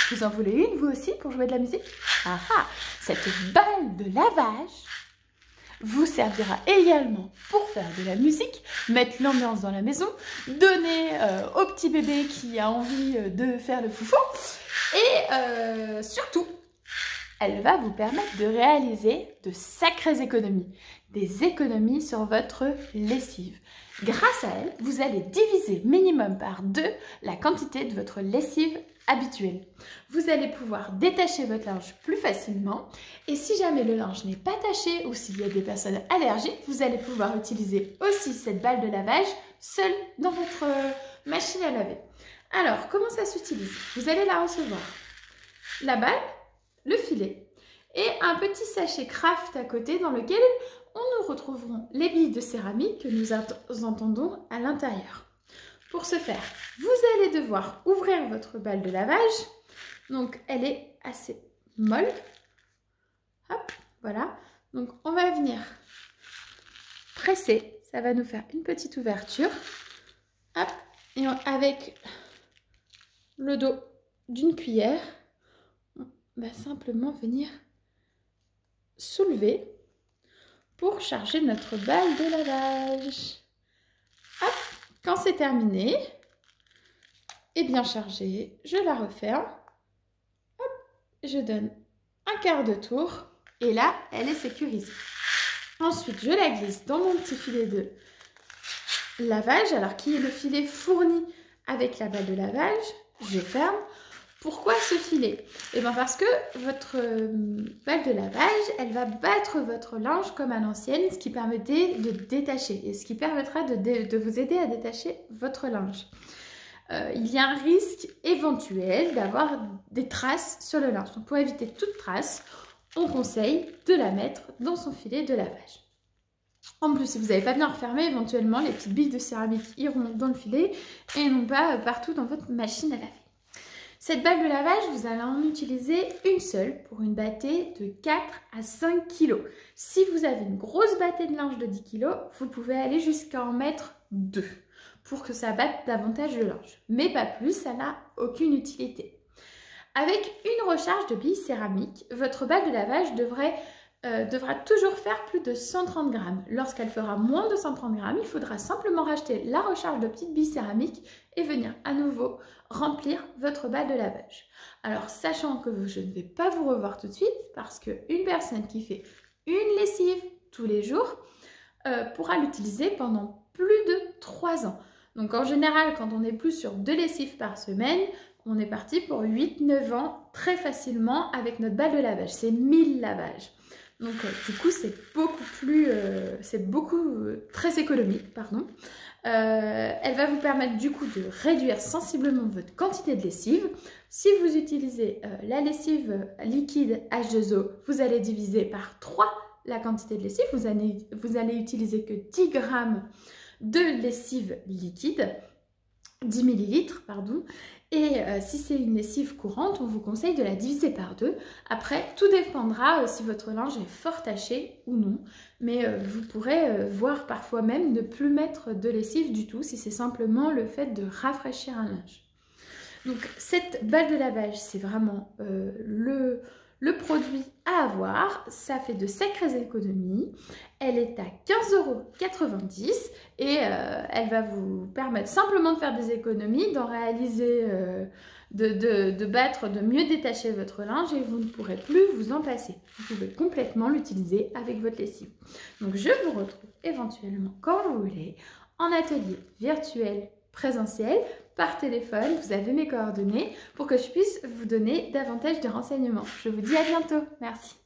Vous en voulez une, vous aussi, pour jouer de la musique? Ah ah, cette balle de lavage vous servira également pour faire de la musique, mettre l'ambiance dans la maison, donner au petit bébé qui a envie de faire le foufou et surtout, elle va vous permettre de réaliser de sacrées économies, des économies sur votre lessive. Grâce à elle, vous allez diviser minimum par 2 la quantité de votre lessive habituelle. Vous allez pouvoir détacher votre linge plus facilement et si jamais le linge n'est pas taché ou s'il y a des personnes allergiques, vous allez pouvoir utiliser aussi cette balle de lavage seule dans votre machine à laver. Alors, comment ça s'utilise? Vous allez la recevoir. La balle, le filet et un petit sachet Kraft à côté dans lequel nous retrouverons les billes de céramique que nous entendons à l'intérieur. Pour ce faire, vous allez devoir ouvrir votre balle de lavage. Donc, elle est assez molle. Hop, voilà. Donc, on va venir presser. Ça va nous faire une petite ouverture. Hop, et avec le dos d'une cuillère, on va simplement venir soulever pour charger notre balle de lavage. Hop, quand c'est terminé et bien chargé, je la referme. Hop, je donne un quart de tour et là, elle est sécurisée. Ensuite, je la glisse dans mon petit filet de lavage, alors qui est le filet fourni avec la balle de lavage. Je ferme. Pourquoi ce filet? Eh bien parce que votre balle de lavage, elle va battre votre linge comme à l'ancienne, ce qui permettait de détacher et ce qui permettra de vous aider à détacher votre linge. Il y a un risque éventuel d'avoir des traces sur le linge. Donc pour éviter toute trace, on conseille de la mettre dans son filet de lavage. En plus, si vous n'avez pas bien refermé, éventuellement les petites billes de céramique iront dans le filet et non pas partout dans votre machine à laver. Cette balle de lavage, vous allez en utiliser une seule pour une bâtée de 4 à 5 kg. Si vous avez une grosse bâtée de linge de 10 kg, vous pouvez aller jusqu'à en mettre 2 pour que ça batte davantage le linge. Mais pas plus, ça n'a aucune utilité. Avec une recharge de billes céramiques, votre balle de lavage devra toujours faire plus de 130 grammes. Lorsqu'elle fera moins de 130 grammes, il faudra simplement racheter la recharge de petites billes céramiques et venir à nouveau remplir votre balle de lavage. Alors, sachant que je ne vais pas vous revoir tout de suite, parce qu'une personne qui fait une lessive tous les jours pourra l'utiliser pendant plus de 3 ans. Donc, en général, quand on est plus sur 2 lessives par semaine, on est parti pour 8-9 ans très facilement avec notre balle de lavage. C'est 1000 lavages. Donc, du coup, c'est très économique, pardon. Elle va vous permettre du coup de réduire sensiblement votre quantité de lessive. Si vous utilisez la lessive liquide H2O, vous allez diviser par 3 la quantité de lessive. Vous allez utiliser que 10 grammes de lessive liquide, 10 ml, pardon. Et si c'est une lessive courante, on vous conseille de la diviser par 2. Après, tout dépendra si votre linge est fort taché ou non. Mais vous pourrez voir parfois même ne plus mettre de lessive du tout si c'est simplement le fait de rafraîchir un linge. Donc cette balle de lavage, c'est vraiment le produit à avoir. Ça fait de sacrées économies. Elle est à 15,90 € et elle va vous permettre simplement de faire des économies, d'en réaliser, de battre, de mieux détacher votre linge et vous ne pourrez plus vous en passer. Vous pouvez complètement l'utiliser avec votre lessive. Donc je vous retrouve éventuellement quand vous voulez en atelier virtuel, présentiel, par téléphone. Vous avez mes coordonnées pour que je puisse vous donner davantage de renseignements. Je vous dis à bientôt. Merci.